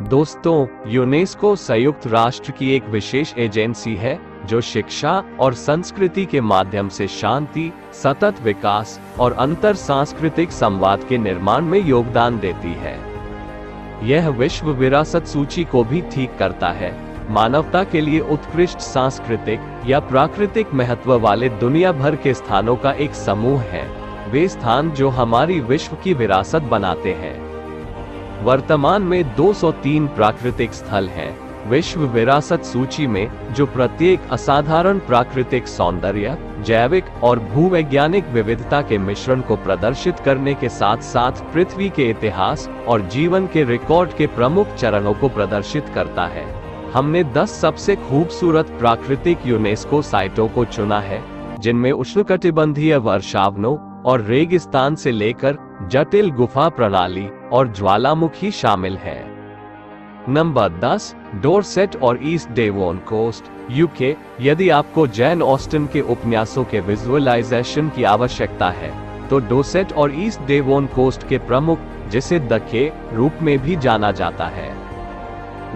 दोस्तों, यूनेस्को संयुक्त राष्ट्र की एक विशेष एजेंसी है जो शिक्षा और संस्कृति के माध्यम से शांति, सतत विकास और अंतर सांस्कृतिक संवाद के निर्माण में योगदान देती है। यह विश्व विरासत सूची को भी ठीक करता है। मानवता के लिए उत्कृष्ट सांस्कृतिक या प्राकृतिक महत्व वाले दुनिया भर के स्थानों का एक समूह है। वे स्थान जो हमारी विश्व की विरासत बनाते हैं। वर्तमान में 203 प्राकृतिक स्थल हैं। विश्व विरासत सूची में जो प्रत्येक असाधारण प्राकृतिक सौंदर्य, जैविक और भूवैज्ञानिक विविधता के मिश्रण को प्रदर्शित करने के साथ साथ पृथ्वी के इतिहास और जीवन के रिकॉर्ड के प्रमुख चरणों को प्रदर्शित करता है। हमने 10 सबसे खूबसूरत प्राकृतिक यूनेस्को साइटों को चुना है, जिनमें उष्णकटिबंधीय वर्षावनों और रेगिस्तान से लेकर जटिल गुफा प्रणाली और ज्वालामुखी शामिल है। नंबर 10, डोरसेट और ईस्ट डेवोन कोस्ट, यूके। यदि आपको जैन ऑस्टन के उपन्यासों के विजुअलाइजेशन की आवश्यकता है, तो डोरसेट और ईस्ट डेवोन कोस्ट के प्रमुख, जिसे द के रूप में भी जाना जाता है।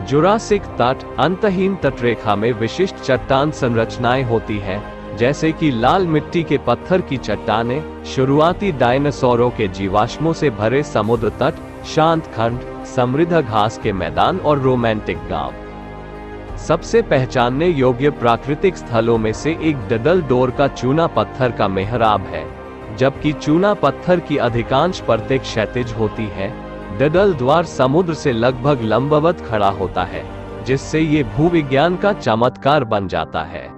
जुरासिक तट, अंतहीन तटरेखा में विशिष्ट चट्टान संरचनाएं होती हैं, जैसे कि लाल मिट्टी के पत्थर की चट्टानें, शुरुआती डायनासोरों के जीवाश्मों से भरे समुद्र तट, शांत खंड, समृद्ध घास के मैदान और रोमांटिक गांव। सबसे पहचानने योग्य प्राकृतिक स्थलों में से एक डडल डोर का चूना पत्थर का मेहराब है। जबकि चूना पत्थर की अधिकांश परतें क्षैतिज होती हैं, डडल द्वार समुद्र से लगभग लंबवत खड़ा होता है, जिससे ये भूविज्ञान का चमत्कार बन जाता है।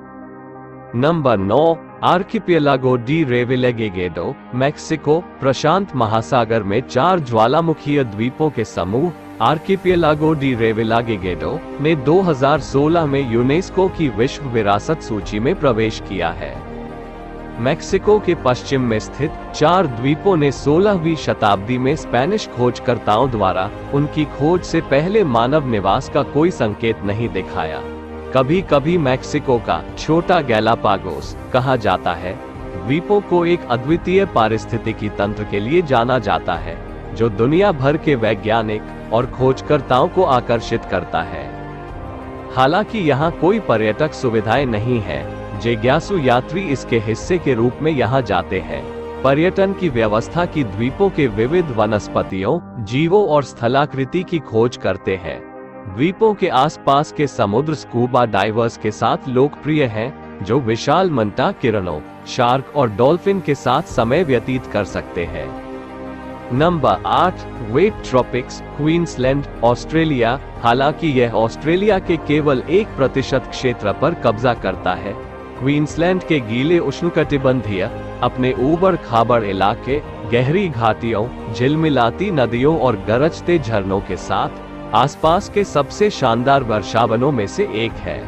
Number 9, Archipelago de Revillagigedo, Mexico. प्रशांत महासागर में 4 ज्वालामुखीय द्वीपों के समूह आर्किपेलागो डी रेविलेगिगेडो ने 2016 में यूनेस्को की विश्व विरासत सूची में प्रवेश किया है। मैक्सिको के पश्चिम में स्थित 4 द्वीपों ने 16वीं शताब्दी में स्पेनिश खोजकर्ताओं द्वारा उनकी खोज से पहले मानव निवास का कोई संकेत नहीं दिखाया। कभी कभी मैक्सिको का छोटा गैलापागोस कहा जाता है। द्वीपों को एक अद्वितीय पारिस्थितिकी तंत्र के लिए जाना जाता है, जो दुनिया भर के वैज्ञानिक और खोजकर्ताओं को आकर्षित करता है। हालांकि यहाँ कोई पर्यटक सुविधाएं नहीं है, जिज्ञासु यात्री इसके हिस्से के रूप में यहाँ जाते हैं। पर्यटन की व्यवस्था की द्वीपों के विविध वनस्पतियों, जीवों और स्थलाकृति की खोज करते हैं। द्वीपों के आसपास के समुद्र स्कूबा डाइवर्स के साथ लोकप्रिय हैं, जो विशाल मंटा किरणों, शार्क और डॉल्फिन के साथ समय व्यतीत कर सकते हैं। Number 8, wet tropics, Queensland, Australia. हालांकि यह ऑस्ट्रेलिया के केवल 1% क्षेत्र पर कब्जा करता है। क्वींसलैंड के गीले उष्णकटिबंधीय अपने ऊबड़ खाबड़ इलाके, गहरी घाटियों, झिलमिलाती नदियों और गरजते झरनों के साथ आसपास के सबसे शानदार वर्षावनों में से एक है।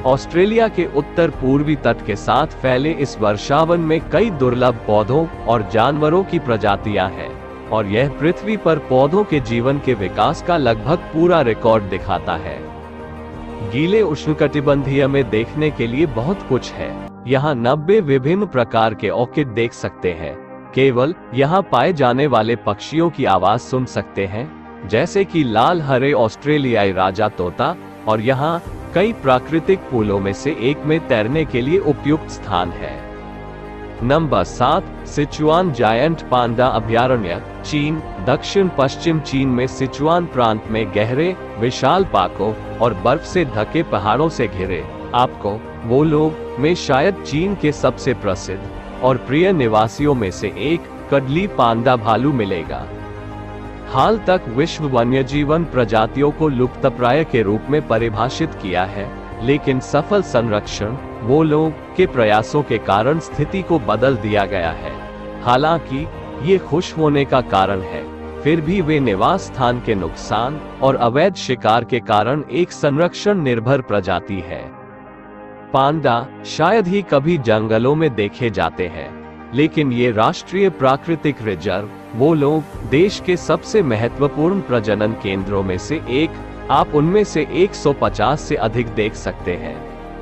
ऑस्ट्रेलिया के उत्तर पूर्वी तट के साथ फैले इस वर्षावन में कई दुर्लभ पौधों और जानवरों की प्रजातियां हैं, और यह पृथ्वी पर पौधों के जीवन के विकास का लगभग पूरा रिकॉर्ड दिखाता है। गीले उष्णकटिबंधीय में देखने के लिए बहुत कुछ है। यहाँ 90 विभिन्न प्रकार के ऑर्किड देख सकते हैं। केवल यहाँ पाए जाने वाले पक्षियों की आवाज सुन सकते हैं, जैसे कि लाल हरे ऑस्ट्रेलियाई राजा तोता, और यहाँ कई प्राकृतिक पूलों में से एक में तैरने के लिए उपयुक्त स्थान है। नंबर 7, सिचुआन जायंट पांडा अभयारण्य, चीन। दक्षिण पश्चिम चीन में सिचुआन प्रांत में गहरे, विशाल पाकों और बर्फ से ढके पहाड़ों से घिरे आपको वो लोग में शायद चीन के सबसे प्रसिद्ध और प्रिय निवासियों में से एक कडली पांडा भालू मिलेगा। हाल तक विश्व वन्यजीवन प्रजातियों को लुप्तप्राय के रूप में परिभाषित किया है, लेकिन सफल संरक्षण वो लोग के प्रयासों के कारण स्थिति को बदल दिया गया है। हालांकि ये खुश होने का कारण है, फिर भी वे निवास स्थान के नुकसान और अवैध शिकार के कारण एक संरक्षण निर्भर प्रजाति है। पांडा शायद ही कभी जंगलों में देखे जाते हैं, लेकिन ये राष्ट्रीय प्राकृतिक रिजर्व वो लोग देश के सबसे महत्वपूर्ण प्रजनन केंद्रों में से एक। आप उनमें से 150 से अधिक देख सकते हैं।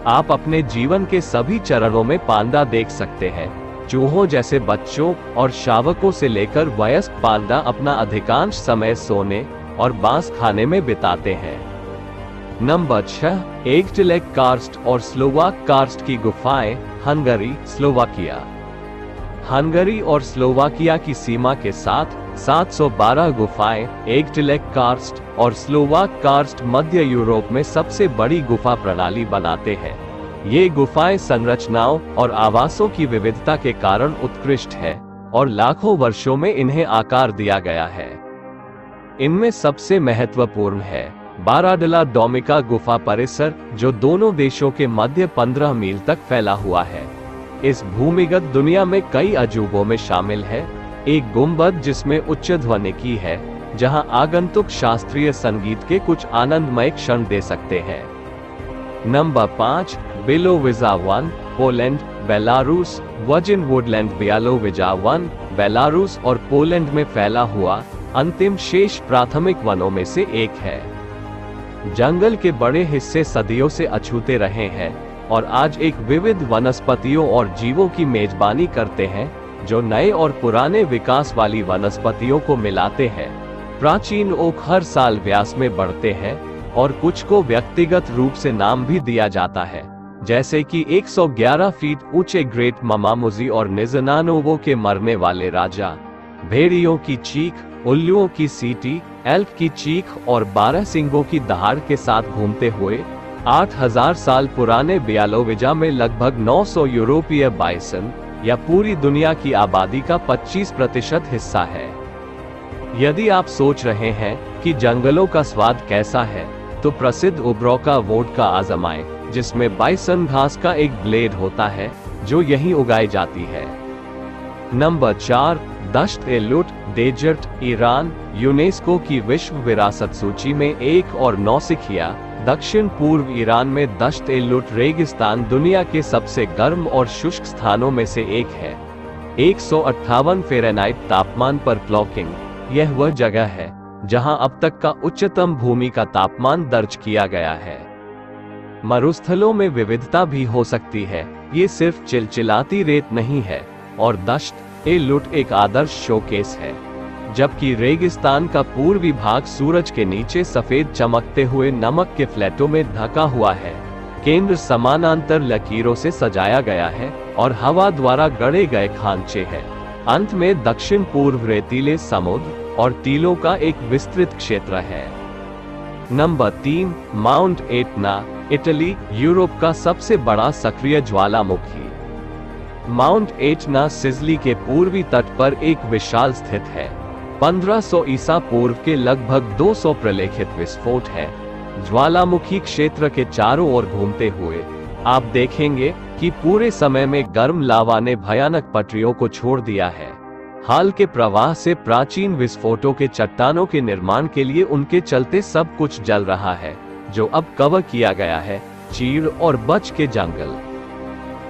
आप अपने जीवन के सभी चरणों में पांडा देख सकते हैं। चूहों जैसे बच्चों और शावकों से लेकर वयस्क पांडा अपना अधिकांश समय सोने और बांस खाने में बिताते हैं। नंबर 6, एग्जलेक कार्स्ट और स्लोवाक कार्स्ट की गुफाएं, हंगरी, स्लोवाकिया। हंगरी और स्लोवाकिया की सीमा के साथ 712 गुफाएं, एग्जलेक कार्स्ट और स्लोवाक कार्स्ट मध्य यूरोप में सबसे बड़ी गुफा प्रणाली बनाते हैं। ये गुफाएं संरचनाओं और आवासों की विविधता के कारण उत्कृष्ट है और लाखों वर्षों में इन्हें आकार दिया गया है। इनमें सबसे महत्वपूर्ण है बाराडला डोमिका गुफा परिसर, जो दोनों देशों के मध्य 15 मील तक फैला हुआ है। इस भूमिगत दुनिया में कई अजूबों में शामिल है एक गुंबद जिसमें उच्च ध्वनिकी है, जहां आगंतुक शास्त्रीय संगीत के कुछ आनंदमय क्षण दे सकते हैं। Number 5, Bialowieza 1, Poland, Belarus. Virgin woodland Bialowieza 1, Belarus और पोलैंड में फैला हुआ अंतिम शेष प्राथमिक वनों में से एक है। जंगल के बड़े हिस्से सदियों से अछूते रहे हैं और आज एक विविध वनस्पतियों और जीवों की मेजबानी करते हैं, जो नए और पुराने विकास वाली वनस्पतियों को मिलाते हैं। प्राचीन ओक हर साल व्यास में बढ़ते हैं और कुछ को व्यक्तिगत रूप से नाम भी दिया जाता है, जैसे कि 111 फीट ऊंचे ग्रेट ममामुजी और निजनानोवो के मरने वाले राजा, भेड़ियों की चीख, उल्लुओं की सीटी, एल्क की चीख और 12 सिंगों की दहाड़ के साथ घूमते हुए 8000 साल पुराने बियालोविजा में लगभग 900 यूरोपीय बाइसन या पूरी दुनिया की आबादी का 25% हिस्सा है। यदि आप सोच रहे हैं कि जंगलों का स्वाद कैसा है, तो प्रसिद्ध उब्रोका वोडका आजमाएं, जिसमें बाइसन घास का एक ब्लेड होता है जो यहीं उगाई जाती है। Number 4, Dasht-e-Lut desert, Iran. UNESCO की विश्व विरासत सूची में 1 और नौसिखिया, दक्षिण पूर्व ईरान में दश्त-ए-लुट रेगिस्तान दुनिया के सबसे गर्म और शुष्क स्थानों में से एक है। 158 फ़ारेनहाइट तापमान पर क्लॉकिंग, यह वह जगह है जहां अब तक का उच्चतम भूमि का तापमान दर्ज किया गया है। मरुस्थलों में विविधता भी हो सकती है, ये सिर्फ चिलचिलाती रेत नहीं है, और दश्त-ए-लुट एक आदर्श शोकेस है। जबकि रेगिस्तान का पूर्वी भाग सूरज के नीचे सफेद चमकते हुए नमक के फ्लैटों में ढका हुआ है। केंद्र समानांतर लकीरों से सजाया गया है और हवा द्वारा गढ़े गए खांचे हैं। अंत में दक्षिण पूर्व रेतीले समुद्र और टीलों का एक विस्तृत क्षेत्र है। Number 3, mount Etna, Italy, Europe का सबसे बड़ा सक्रिय ज्वालामुखी। माउंट एटना सिसिली के पूर्वी तट पर एक विशाल स्थित है। 1500 ईसा पूर्व के लगभग 200 प्रलेखित विस्फोट है। ज्वालामुखी क्षेत्र के चारों ओर घूमते हुए आप देखेंगे कि पूरे समय में गर्म लावा ने भयानक पटरियों को छोड़ दिया है। हाल के प्रवाह से प्राचीन विस्फोटों के चट्टानों के निर्माण के लिए उनके चलते सब कुछ जल रहा है, जो अब कवर किया गया है चीड़ और बच के जंगल।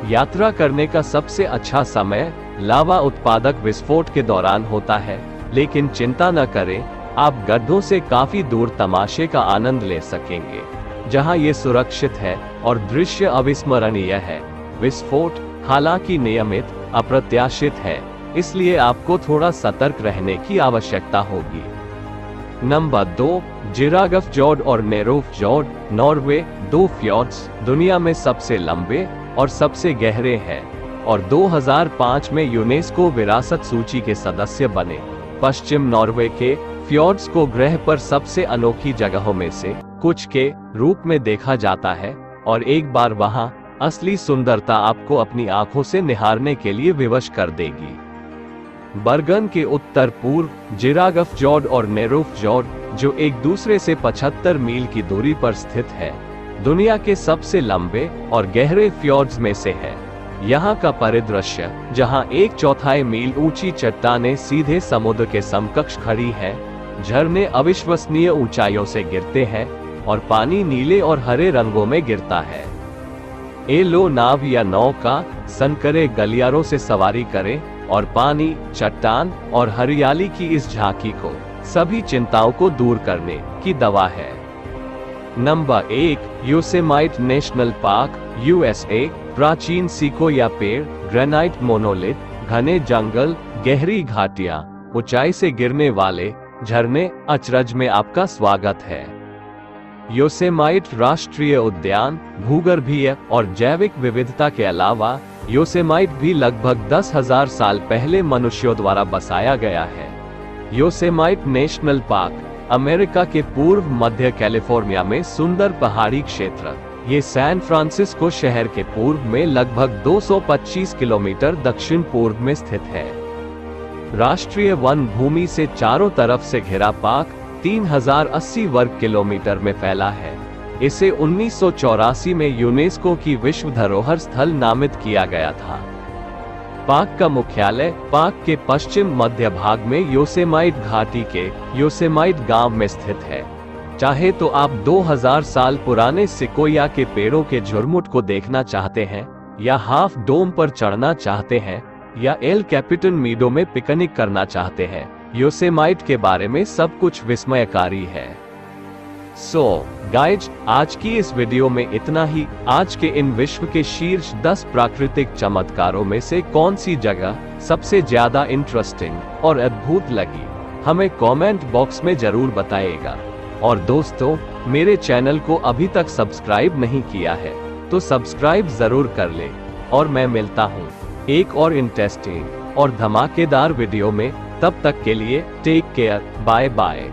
यात्रा करने का सबसे अच्छा समय लावा उत्पादक विस्फोट के दौरान होता है, लेकिन चिंता न करें, आप गड्ढों से काफी दूर तमाशे का आनंद ले सकेंगे, जहां ये सुरक्षित है और दृश्य अविस्मरणीय है। विस्फोट हालांकि नियमित, अप्रत्याशित है, इसलिए आपको थोड़ा सतर्क रहने की आवश्यकता होगी। नंबर 2, जिरागफजोर्ड और नेरोफजोर्ड, नॉर्वे। 2 फ्योर्ड्स दुनिया में सबसे लंबे और सबसे गहरे हैं और 2005 में यूनेस्को विरासत सूची के सदस्य बने। पश्चिम नॉर्वे के फ्योर्ड्स को ग्रह पर सबसे अनोखी जगहों में से कुछ के रूप में देखा जाता है और एक बार वहां असली सुंदरता आपको अपनी आंखों से निहारने के लिए विवश कर देगी। बर्गन के उत्तर पूर्व जिरागफजोर्ड और नेरोफजोर्ड, जो एक दूसरे से 75 मील की दूरी पर स्थित है, दुनिया के सबसे लंबे और गहरे फ्योर्ड्स में से है। यहाँ का परिदृश्य, जहाँ 1/4 मील ऊंची चट्टानें सीधे समुद्र के समकक्ष खड़ी है, झरने अविश्वसनीय ऊंचाइयों से गिरते हैं और पानी नीले और हरे रंगों में गिरता है। एलो नाव या नौका सनकरे गलियारों से सवारी करें और पानी, चट्टान और हरियाली की इस झांकी को सभी चिंताओं को दूर करने की दवा है। Number 1, Yosemite national park, USA. प्राचीन सीकोया पेड़, ग्रेनाइट मोनोलिथ, घने जंगल, गहरी घाटियां, ऊंचाई से गिरने वाले झरने, अचरज में आपका स्वागत है। योसेमाइट राष्ट्रीय उद्यान भूगर्भीय और जैविक विविधता के अलावा योसेमाइट भी लगभग 10,000 साल पहले मनुष्यों द्वारा बसाया गया है। योसेमाइट नेशनल पार्क अमेरिका के पूर्व मध्य कैलिफोर्निया में सुंदर पहाड़ी क्षेत्र। ये सैन फ्रांसिस्को शहर के पूर्व में लगभग 225 किलोमीटर दक्षिण पूर्व में स्थित है। राष्ट्रीय वन भूमि से चारों तरफ से घिरा पार्क 3080 वर्ग किलोमीटर में फैला है। इसे 1984 में यूनेस्को की विश्व धरोहर स्थल नामित किया गया था। पार्क का मुख्यालय पार्क के पश्चिम मध्य भाग में योसेमाइट घाटी के योसेमाइट गांव में स्थित है। चाहे तो आप 2000 साल पुराने सिकोया के पेड़ों के झुरमुट को देखना चाहते हैं, या हाफ डोम पर चढ़ना चाहते हैं, या एल कैपिटन मीडो में पिकनिक करना चाहते हैं, योसेमाइट के बारे में सब कुछ विस्मयकारी है। गाइज, आज की इस वीडियो में इतना ही। आज के इन विश्व के शीर्ष 10 प्राकृतिक चमत्कारों में से कौन सी जगह सबसे ज्यादा इंटरेस्टिंग और अद्भुत लगी, हमें कमेंट बॉक्स में जरूर बताइएगा। और दोस्तों, मेरे चैनल को अभी तक सब्सक्राइब नहीं किया है तो सब्सक्राइब जरूर कर ले। और मैं मिलता हूँ एक और इंटरेस्टिंग और धमाकेदार वीडियो में। तब तक के लिए टेक केयर, बाय बाय।